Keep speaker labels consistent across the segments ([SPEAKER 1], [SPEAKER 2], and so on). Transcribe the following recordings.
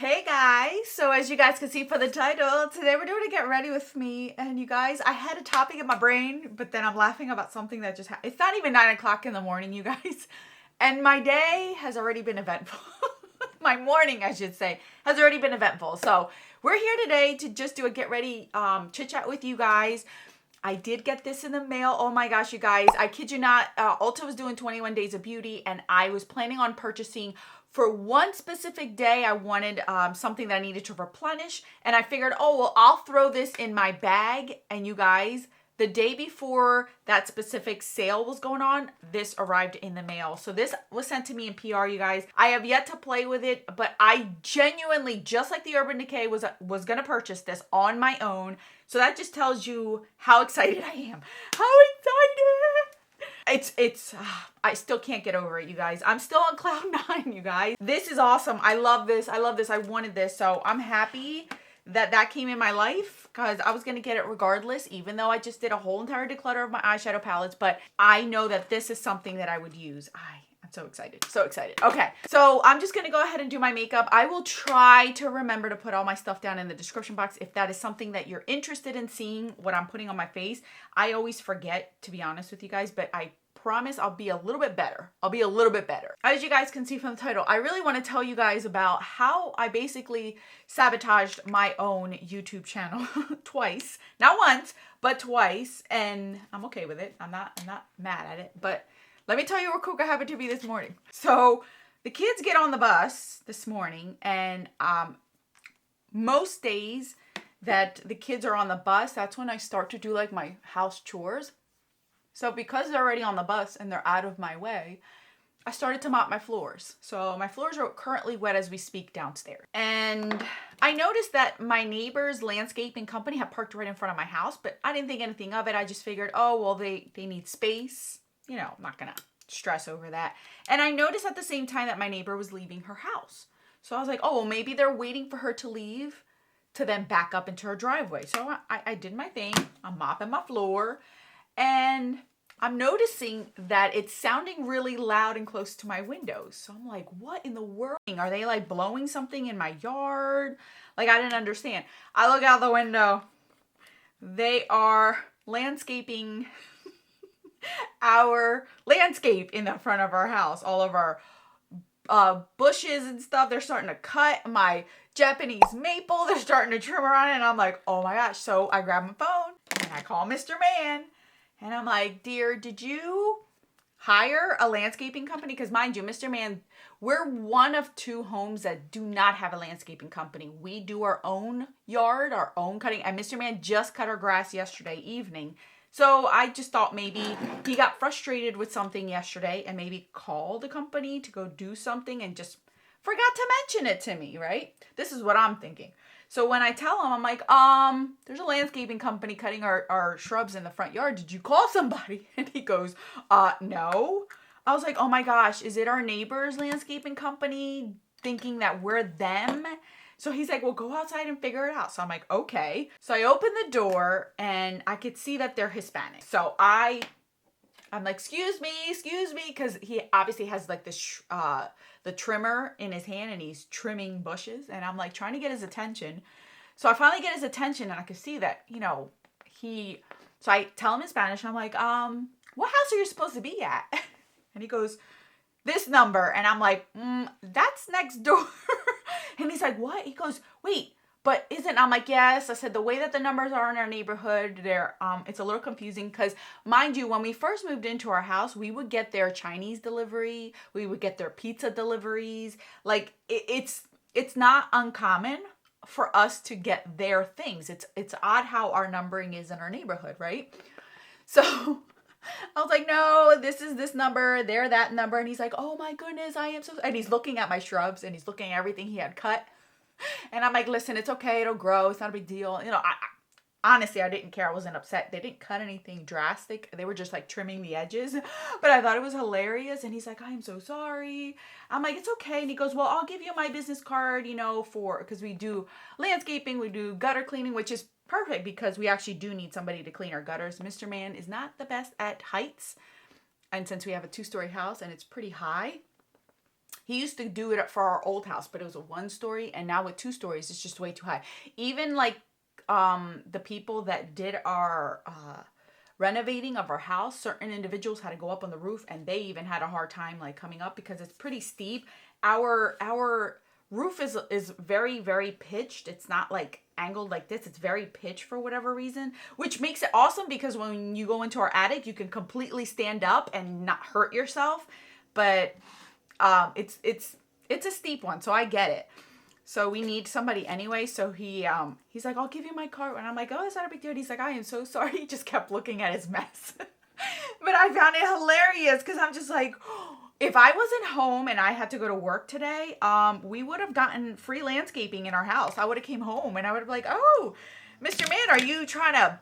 [SPEAKER 1] Hey guys, so as you guys can see for the title, today we're doing a get ready with me. And you guys, I had a topic in my brain, but then I'm laughing about something that just happened. It's not even 9 o'clock in the morning, you guys. And my day has already been eventful. My morning, I should say, has already been eventful. So we're here today to just do a get ready chit chat with you guys. I did get this in the mail. Oh my gosh, you guys, I kid you not. Ulta was doing 21 days of beauty and I was planning on purchasing for one specific day. I wanted something that I needed to replenish, and I figured, oh, well, I'll throw this in my bag. And you guys, the day before that specific sale was going on, this arrived in the mail. So this was sent to me in PR, you guys. I have yet to play with it, but I genuinely, just like the Urban Decay, was going to purchase this on my own. So that just tells you how excited I am. How excited! I still can't get over it, you guys. I'm still on cloud nine, you guys. This is awesome. I love this. I love this. I wanted this. So I'm happy that that came in my life because I was going to get it regardless, even though I just did a whole entire declutter of my eyeshadow palettes. But I know that this is something that I would use. I'm so excited. So excited. Okay. So I'm just going to go ahead and do my makeup. I will try to remember to put all my stuff down in the description box if that is something that you're interested in seeing what I'm putting on my face. I always forget, to be honest with you guys, but I promise I'll be a little bit better. I'll be a little bit better. As you guys can see from the title, I really want to tell you guys about how I basically sabotaged my own YouTube channel twice. Not once, but twice. And I'm okay with it. I'm not mad at it. But let me tell you what cook happened to me this morning. So the kids get on the bus this morning, and most days that the kids are on the bus, that's when I start to do like my house chores. So because they're already on the bus and they're out of my way, I started to mop my floors. So my floors are currently wet as we speak downstairs. And I noticed that my neighbor's landscaping company had parked right in front of my house, but I didn't think anything of it. I just figured, oh, well, they need space. You know, I'm not going to stress over that. And I noticed at the same time that my neighbor was leaving her house. So I was like, oh, well, maybe they're waiting for her to leave to then back up into her driveway. So I did my thing. I'm mopping my floor. And I'm noticing that it's sounding really loud and close to my windows. So I'm like, what in the world? Are they like blowing something in my yard? Like, I didn't understand. I look out the window. They are landscaping our landscape in the front of our house. All of our bushes and stuff. They're starting to cut my Japanese maple. They're starting to trim around it. And I'm like, oh my gosh. So I grab my phone and I call Mr. Man. And I'm like, dear, did you hire a landscaping company? Because mind you, Mr. Man, we're one of two homes that do not have a landscaping company. We do our own yard, our own cutting. And Mr. Man just cut our grass yesterday evening. So I just thought maybe he got frustrated with something yesterday and maybe called the company to go do something and just forgot to mention it to me, right? This is what I'm thinking. So when I tell him, I'm like, there's a landscaping company cutting our shrubs in the front yard. Did you call somebody? And he goes, no. I was like, oh my gosh, is it our neighbor's landscaping company thinking that we're them? So he's like, well, go outside and figure it out. So I'm like, okay. So I open the door and I could see that they're Hispanic. So I'm like, excuse me, because he obviously has like this the trimmer in his hand and he's trimming bushes, and I'm like trying to get his attention. So I finally get his attention and I can see that, you know, so I tell him in Spanish, and I'm like, what house are you supposed to be at? And he goes, this number. And I'm like, that's next door. And he's like, what? He goes, wait, but I'm like, yes. I said, the way that the numbers are in our neighborhood, it's a little confusing because, mind you, when we first moved into our house, we would get their Chinese delivery. We would get their pizza deliveries. Like, it's not uncommon for us to get their things. It's odd how our numbering is in our neighborhood, right? So I was like, no, this is this number, they're that number. And he's like, oh my goodness, I am so... And he's looking at my shrubs and he's looking at everything he had cut. And I'm like, listen, it's okay. It'll grow. It's not a big deal. You know, honestly, I didn't care. I wasn't upset. They didn't cut anything drastic. They were just like trimming the edges. But I thought it was hilarious. And he's like, I am so sorry. I'm like, it's okay. And he goes, well, I'll give you my business card, you know, because we do landscaping. We do gutter cleaning, which is perfect because we actually do need somebody to clean our gutters. Mr. Man is not the best at heights. And since we have a 2-story house and it's pretty high, He used to do it for our old house, but it was a 1-story, and now with 2 stories, it's just way too high. Even like the people that did our renovating of our house, certain individuals had to go up on the roof, and they even had a hard time like coming up because it's pretty steep. Our roof is very, very pitched. It's not like angled like this. It's very pitched for whatever reason, which makes it awesome because when you go into our attic, you can completely stand up and not hurt yourself. But it's a steep one, so I get it. So we need somebody anyway. So he's like, I'll give you my card. And I'm like, oh, that's not a big deal. And he's like, I am so sorry. He just kept looking at his mess. But I found it hilarious because I'm just like, if I wasn't home and I had to go to work today, we would have gotten free landscaping in our house. I would have came home and I would have been like, oh, Mr. Man, are you trying to,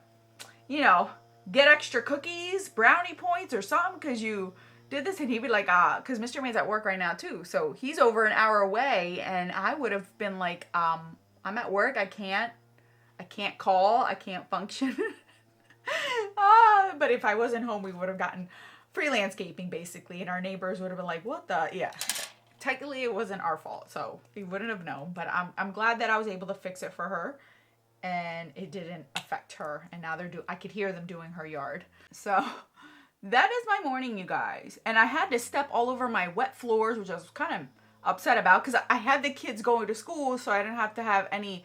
[SPEAKER 1] get extra cookies, brownie points or something because you did this? And he'd be like, because Mr. Man's at work right now too. So he's over an hour away, and I would have been like, I'm at work. I can't call. I can't function. But if I wasn't home, we would have gotten free landscaping basically. And our neighbors would have been like, what the, yeah. Technically it wasn't our fault. So we wouldn't have known, but I'm glad that I was able to fix it for her and it didn't affect her. And now I could hear them doing her yard. So that is my morning, you guys. And I had to step all over my wet floors, which I was kind of upset about because I had the kids going to school, so I didn't have to have any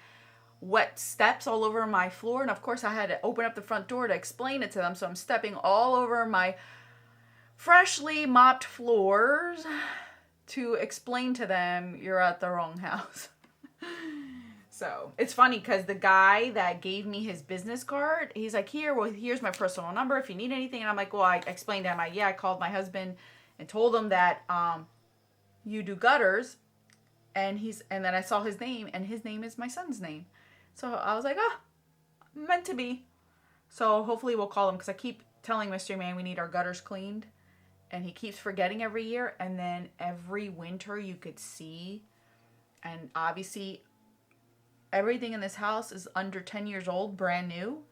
[SPEAKER 1] wet steps all over my floor. And of course, I had to open up the front door to explain it to them. So I'm stepping all over my freshly mopped floors to explain to them, you're at the wrong house. So it's funny because the guy that gave me his business card, he's like, here's my personal number if you need anything. And I'm like, well, I explained to him, I called my husband and told him that you do gutters. And then I saw his name, and his name is my son's name. So I was like, meant to be. So hopefully we'll call him because I keep telling Mr. Man we need our gutters cleaned. And he keeps forgetting every year. And then every winter you could see. And obviously everything in this house is under 10 years old, brand new.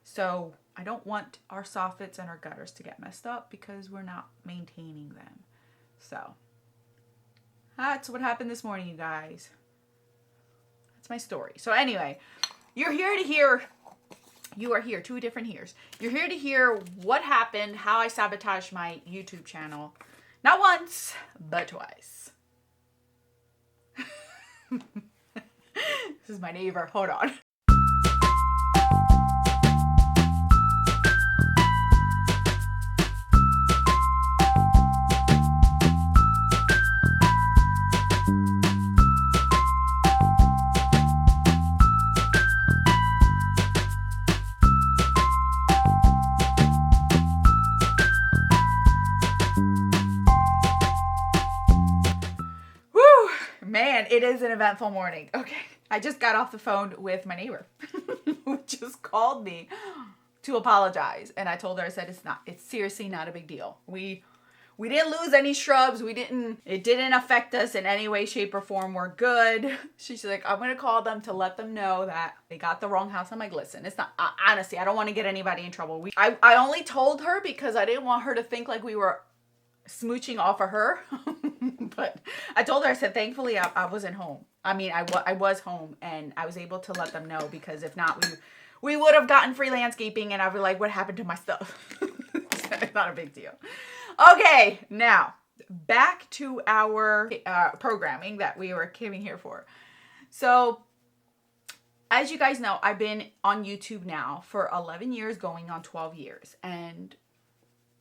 [SPEAKER 1] So I don't want our soffits and our gutters to get messed up because we're not maintaining them. So that's what happened this morning, you guys. That's my story. So anyway, you are here, 2 different hears. You're here to hear what happened, how I sabotaged my YouTube channel. Not once, but twice. This is my neighbor. Hold on. Man, it is an eventful morning. Okay, I just got off the phone with my neighbor who just called me to apologize. And I told her, I said, it's seriously not a big deal. We didn't lose any shrubs. It didn't affect us in any way, shape, or form. We're good. She's like, I'm going to call them to let them know that they got the wrong house. I'm like, listen, it's not, honestly, I don't want to get anybody in trouble. I only told her because I didn't want her to think like we were smooching off of her. But I told her, I said, thankfully I wasn't home. I mean, I was home and I was able to let them know because if not, we would have gotten free landscaping and I'd be like, what happened to my stuff? It's not a big deal. Okay, now back to our programming that we were coming here for. So as you guys know, I've been on YouTube now for 11 years, going on 12 years. And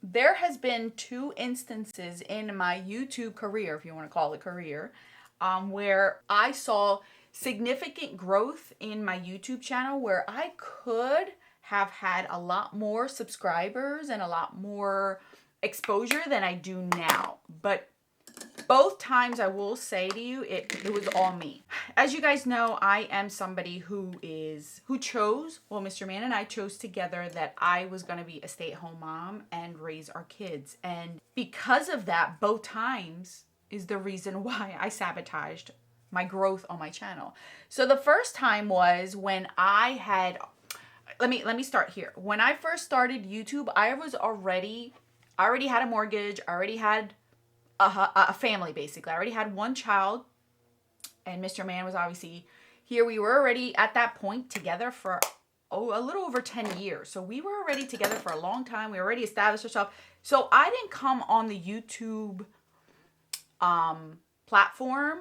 [SPEAKER 1] there has been 2 instances in my YouTube career, if you want to call it career, where I saw significant growth in my YouTube channel where I could have had a lot more subscribers and a lot more exposure than I do now. But both times I will say to you, it was all me. As you guys know, I am somebody who chose, well, Mr. Man and I chose together that I was going to be a stay-at-home mom and raise our kids. And because of that, both times is the reason why I sabotaged my growth on my channel. So the first time was when I had, let me start here. When I first started YouTube, I already had a mortgage, I already had a family, basically. I already had one child, and Mr. Man was obviously here. We were already at that point together for a little over 10 years. So we were already together for a long time. We already established ourselves. So I didn't come on the YouTube platform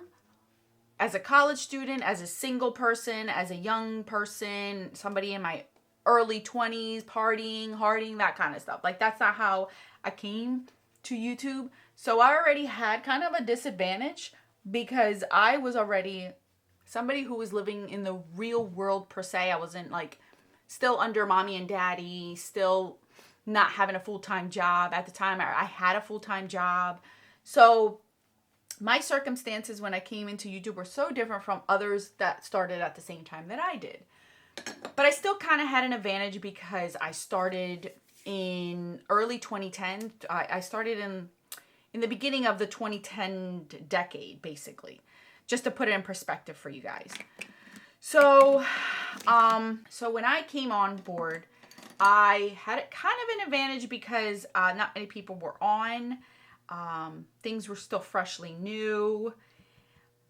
[SPEAKER 1] as a college student, as a single person, as a young person, somebody in my early 20s, partying, harding, that kind of stuff. Like, that's not how I came to YouTube. So I already had kind of a disadvantage because I was already somebody who was living in the real world per se. I wasn't like still under mommy and daddy, still not having a full-time job. At the time, I had a full-time job. So my circumstances when I came into YouTube were so different from others that started at the same time that I did. But I still kind of had an advantage because I started in early 2010. I started in the beginning of the 2010 decade, basically, just to put it in perspective for you guys. So, so when I came on board, I had kind of an advantage because not many people were on. Things were still freshly new,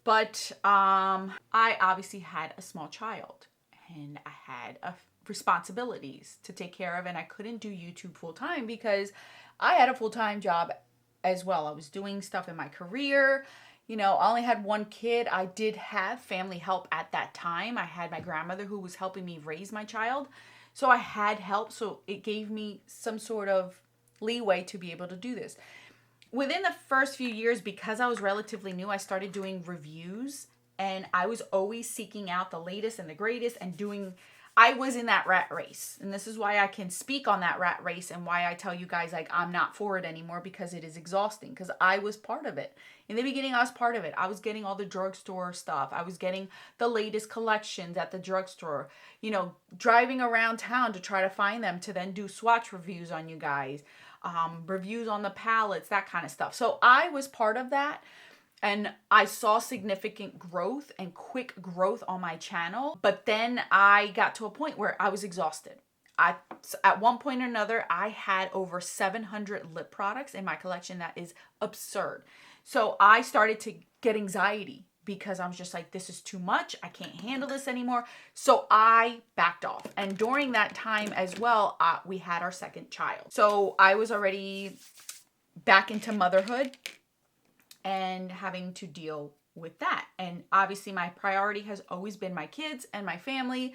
[SPEAKER 1] but I obviously had a small child and I had responsibilities to take care of, and I couldn't do YouTube full time because I had a full-time job as well. I was doing stuff in my career. You know, I only had one kid. I did have family help at that time. I had my grandmother who was helping me raise my child. So I had help. So it gave me some sort of leeway to be able to do this. Within the first few years, because I was relatively new, I started doing reviews, and I was always seeking out the latest and the greatest and I was in that rat race. And this is why I can speak on that rat race and why I tell you guys, like, I'm not for it anymore, because it is exhausting, because I was part of it. In the beginning, I was part of it. I was getting all the drugstore stuff. I was getting the latest collections at the drugstore, you know, driving around town to try to find them to then do swatch reviews on you guys, reviews on the palettes, that kind of stuff. So I was part of that. And I saw significant growth and quick growth on my channel. But then I got to a point where I was exhausted. At one point or another, I had over 700 lip products in my collection. That is absurd. So I started to get anxiety because I was just like, this is too much. I can't handle this anymore. So I backed off. And during that time as well, we had our second child. So I was already back into motherhood and having to deal with that. And obviously my priority has always been my kids and my family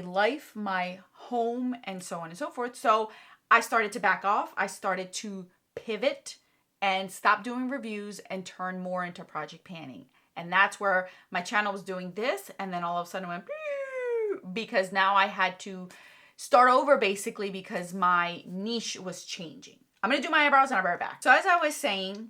[SPEAKER 1] life, my home, and so on and so forth. So I started to back off. I started to pivot and stop doing reviews and turn more into project panning. And that's where my channel was doing this. And then all of a sudden it went, because now I had to start over, basically, because my niche was changing. I'm going to do my eyebrows and I'll be right back. So as I was saying,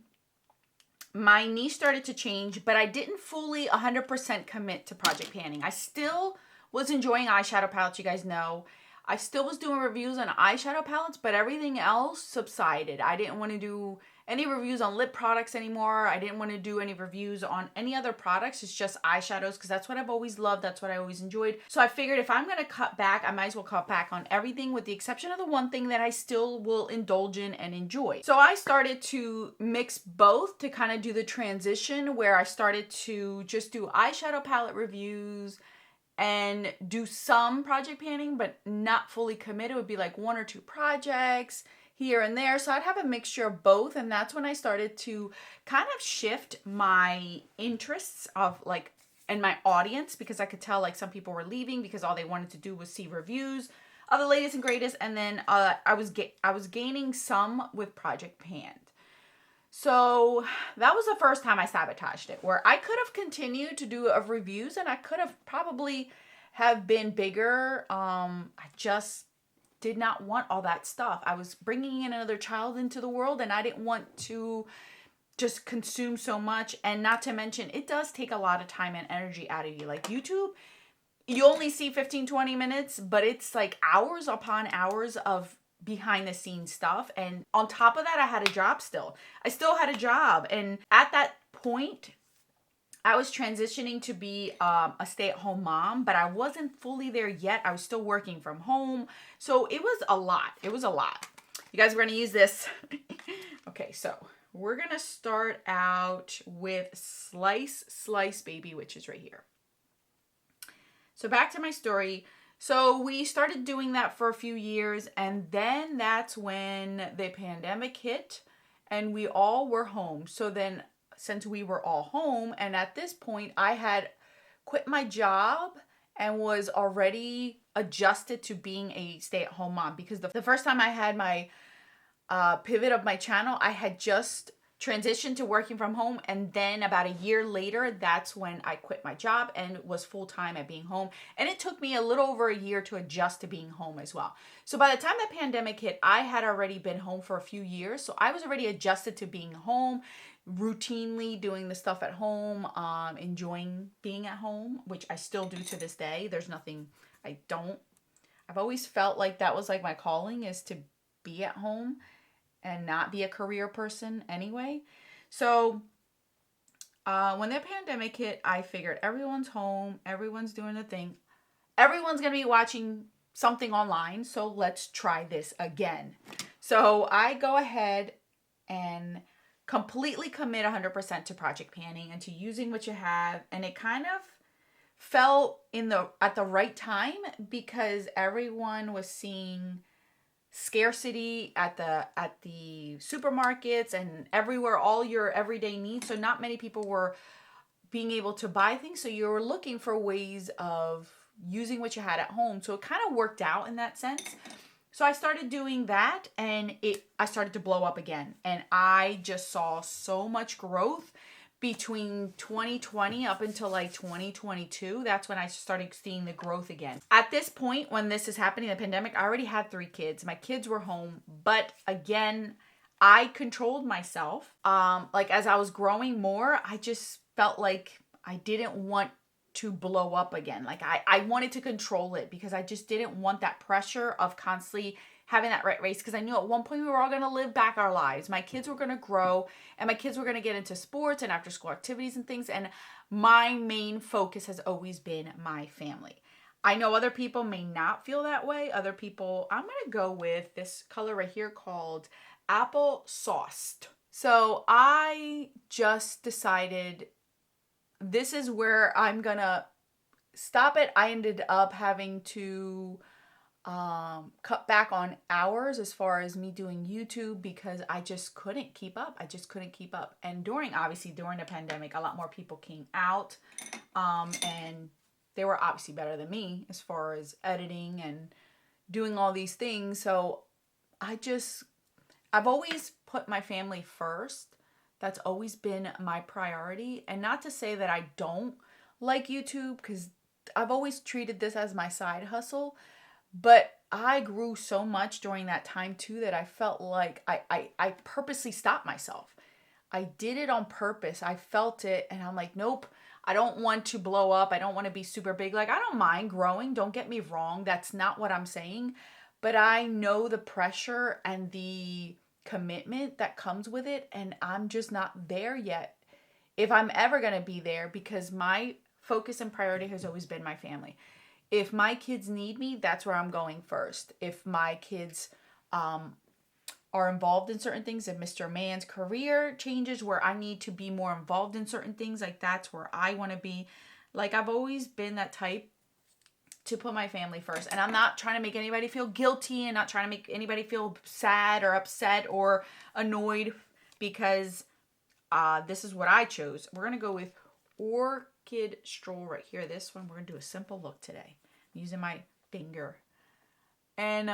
[SPEAKER 1] my niche started to change, but I didn't fully 100% commit to project panning. I still was enjoying eyeshadow palettes, you guys know. I still was doing reviews on eyeshadow palettes, but everything else subsided. I didn't want to do any reviews on lip products anymore. I didn't want to do any reviews on any other products. It's just eyeshadows, because that's what I've always loved. That's what I always enjoyed. So I figured if I'm going to cut back, I might as well cut back on everything, with the exception of the one thing that I still will indulge in and enjoy. So I started to mix both to kind of do the transition, where I started to just do eyeshadow palette reviews and do some project panning, but not fully commit. It would be like 1 or 2 projects here and there. So I'd have a mixture of both. And that's when I started to kind of shift my interests of like, and my audience, because I could tell like some people were leaving because all they wanted to do was see reviews of the latest and greatest. And then I was gaining some with project pan. So that was the first time I sabotaged it, where I could have continued to do reviews and I could have probably have been bigger. I just did not want all that stuff. I was bringing in another child into the world, and I didn't want to just consume so much. And not to mention, it does take a lot of time and energy out of you. Like YouTube, you only see 15-20 minutes, but it's like hours upon hours of behind the scenes stuff. And on top of that, I had a job still. I still had a job. And at that point, I was transitioning to be a stay-at-home mom, but I wasn't fully there yet. I was still working from home. So it was a lot. It was a lot. You guys, we're going to use this. Okay, so we're going to start out with Slice Baby, which is right here. So back to my story. So we started doing that for a few years, and then that's when the pandemic hit and we all were home. So then since we were all home, and at this point I had quit my job and was already adjusted to being a stay-at-home mom, because the first time I had my pivot of my channel, I had just transitioned to working from home, and then about a year later, that's when I quit my job and was full-time at being home. And it took me a little over a year to adjust to being home as well. So by the time the pandemic hit, I had already been home for a few years, so I was already adjusted to being home, routinely doing the stuff at home, enjoying being at home, which I still do to this day. There's nothing I've always felt like that was like my calling, is to be at home and not be a career person anyway. So when the pandemic hit, I figured everyone's home, everyone's doing a thing, everyone's going to be watching something online, so let's try this again. So I go ahead and completely commit 100% to project panning and to using what you have, and it kind of fell at the right time, because everyone was seeing scarcity at the supermarkets and everywhere, all your everyday needs. So not many people were being able to buy things, so you were looking for ways of using what you had at home. So it kind of worked out in that sense. So I started doing that, and I started to blow up again, and I just saw so much growth between 2020 up until like 2022. That's when I started seeing the growth again. At this point, when this is happening, the pandemic, I already had 3 kids. My kids were home, but again, I controlled myself. Like as I was growing more, I just felt like I didn't want to blow up again. Like I wanted to control it, because I just didn't want that pressure of constantly having that rat race, because I knew at one point we were all going to live back our lives. My kids were going to grow, and my kids were going to get into sports and after school activities and things, and my main focus has always been my family. I know other people may not feel that way. Other people, I'm going to go with this color right here called Apple Sauced. So I just decided this is where I'm going to stop it. I ended up having to cut back on hours as far as me doing YouTube, because I just couldn't keep up. And during the pandemic, a lot more people came out, and they were obviously better than me as far as editing and doing all these things. So I've always put my family first. That's always been my priority. And not to say that I don't like YouTube, because I've always treated this as my side hustle. But I grew so much during that time too, that I felt like I purposely stopped myself. I did it on purpose. I felt it, and I'm like, nope, I don't want to blow up. I don't want to be super big. Like, I don't mind growing. Don't get me wrong. That's not what I'm saying. But I know the pressure and the commitment that comes with it, and I'm just not there yet, if I'm ever going to be there, because my focus and priority has always been my family. If my kids need me, that's where I'm going first. If my kids are involved in certain things, if Mr. Man's career changes where I need to be more involved in certain things, like that's where I want to be. Like, I've always been that type to put my family first. And I'm not trying to make anybody feel guilty, and not trying to make anybody feel sad or upset or annoyed, because this is what I chose. We're going to go with Orchid Stroll right here. This one, we're going to do a simple look today, using my finger. And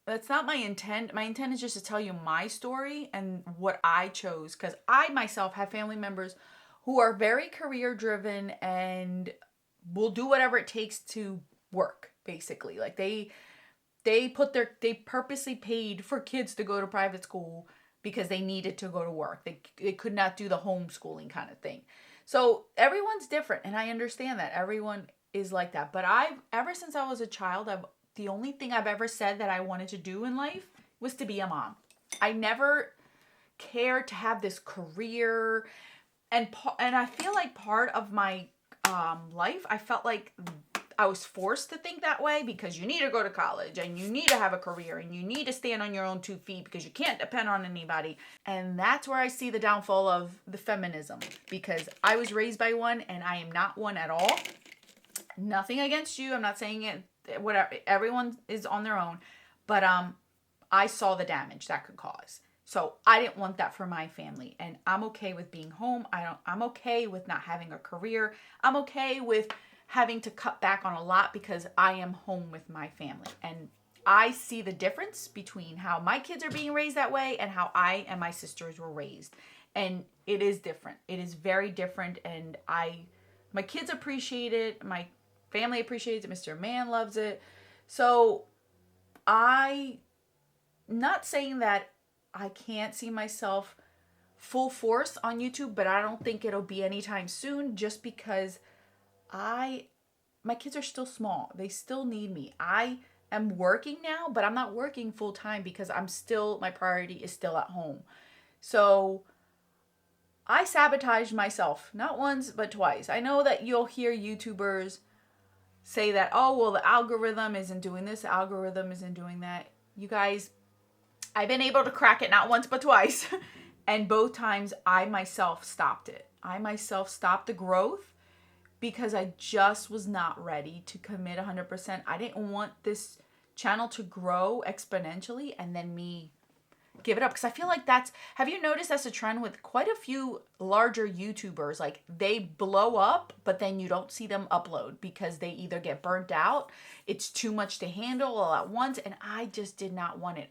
[SPEAKER 1] that's not my intent. My intent is just to tell you my story and what I chose, because I myself have family members who are very career driven and will do whatever it takes to work, basically. Like they purposely paid for kids to go to private school because they needed to go to work. They could not do the homeschooling kind of thing. So everyone's different, and I understand that everyone is like that. But ever since I was a child, the only thing I've ever said that I wanted to do in life was to be a mom. I never cared to have this career, and I feel like part of my life, I felt like I was forced to think that way because you need to go to college and you need to have a career and you need to stand on your own 2 feet because you can't depend on anybody. And that's where I see the downfall of the feminism, because I was raised by one and I am not one at all. Nothing against you. I'm not saying it, whatever. Everyone is on their own. But I saw the damage that could cause. So I didn't want that for my family. And I'm okay with being home. I'm okay with not having a career. I'm okay with having to cut back on a lot because I am home with my family. And I see the difference between how my kids are being raised that way and how I and my sisters were raised. And it is different. It is very different. And my kids appreciate it. My family appreciates it. Mr. Man loves it. So not saying that I can't see myself full force on YouTube, but I don't think it'll be anytime soon, just because my kids are still small. They still need me. I am working now, but I'm not working full time because my priority is still at home. So I sabotaged myself, not once, but twice. I know that you'll hear YouTubers say that, oh, well, the algorithm isn't doing this, the algorithm isn't doing that. You guys, I've been able to crack it not once, but twice. And both times I myself stopped it. I myself stopped the growth because I just was not ready to commit 100%. I didn't want this channel to grow exponentially and then me give it up. Because I feel like have you noticed that's a trend with quite a few larger YouTubers? Like, they blow up, but then you don't see them upload because they either get burnt out, it's too much to handle all at once, and I just did not want it.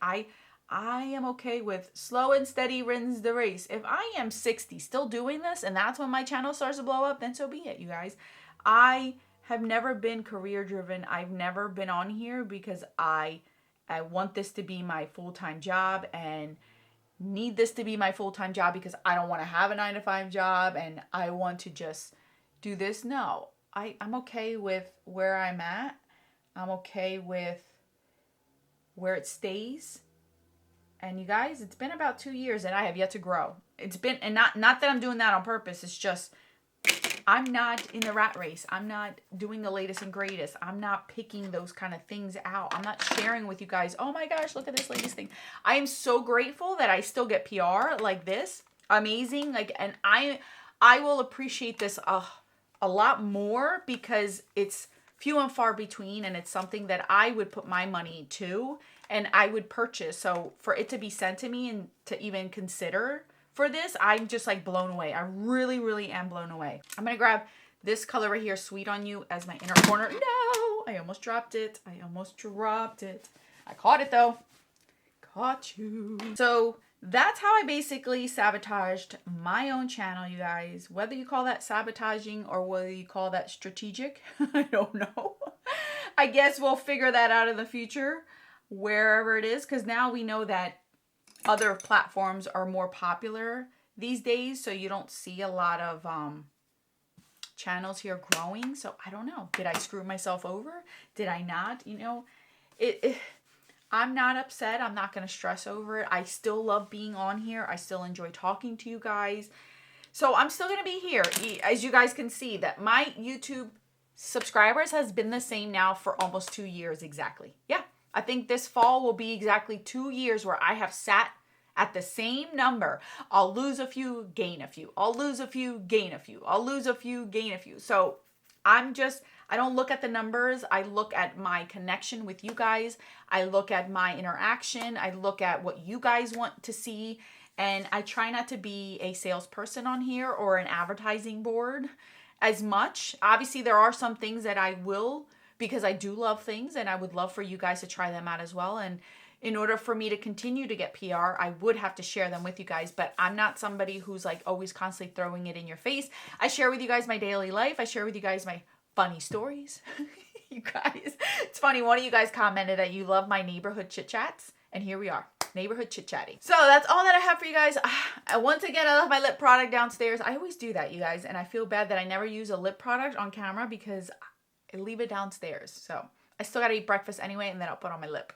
[SPEAKER 1] I am okay with slow and steady wins the race. If I am 60 still doing this and that's when my channel starts to blow up, then so be it, you guys. I have never been career driven. I've never been on here because I want this to be my full-time job and need this to be my full-time job because I don't want to have a 9-to-5 job and I want to just do this. No, I'm okay with where I'm at. I'm okay with where it stays. And you guys, it's been about 2 years and I have yet to grow. It's been, and not that I'm doing that on purpose. It's just, I'm not in the rat race. I'm not doing the latest and greatest. I'm not picking those kind of things out. I'm not sharing with you guys, oh my gosh, look at this latest thing. I am so grateful that I still get PR like this. Amazing. And I will appreciate this a lot more because it's few and far between and it's something that I would put my money to and I would purchase. So for it to be sent to me and to even consider for this, I'm just like blown away. I really, really am blown away. I'm going to grab this color right here, Sweet on You, as my inner corner. No, I almost dropped it. I caught it though. Caught you. So that's how I basically sabotaged my own channel, you guys. Whether you call that sabotaging or whether you call that strategic, I don't know. I guess we'll figure that out in the future, wherever it is, because now we know that other platforms are more popular these days, so you don't see a lot of channels here growing. So I don't know. Did I screw myself over? Did I not? You know, I'm not upset. I'm not going to stress over it. I still love being on here. I still enjoy talking to you guys. So I'm still going to be here. As you guys can see, that my YouTube subscribers has been the same now for almost 2 years exactly. Yeah. I think this fall will be exactly 2 years where I have sat at the same number. I'll lose a few, gain a few. I'll lose a few, gain a few. I'll lose a few, gain a few. So I don't look at the numbers. I look at my connection with you guys. I look at my interaction. I look at what you guys want to see. And I try not to be a salesperson on here or an advertising board as much. Obviously, there are some things that I will, because I do love things and I would love for you guys to try them out as well. And in order for me to continue to get PR, I would have to share them with you guys, but I'm not somebody who's like always constantly throwing it in your face. I share with you guys my daily life. I share with you guys my funny stories. You guys, it's funny. One of you guys commented that you love my neighborhood chit chats, and here we are. Neighborhood chit chatting. So that's all that I have for you guys. Once again, I left my lip product downstairs. I always do that, you guys, and I feel bad that I never use a lip product on camera because I leave it downstairs. So I still gotta eat breakfast anyway, and then I'll put on my lip.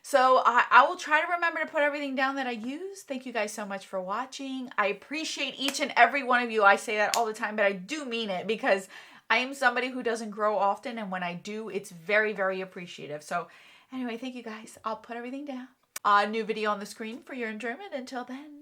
[SPEAKER 1] So I will try to remember to put everything down that I use. Thank you guys so much for watching. I appreciate each and every one of you. I say that all the time, but I do mean it because I am somebody who doesn't grow often, and when I do, it's very, very appreciative. So anyway, thank you guys. I'll put everything down. A new video on the screen for your enjoyment. Until then,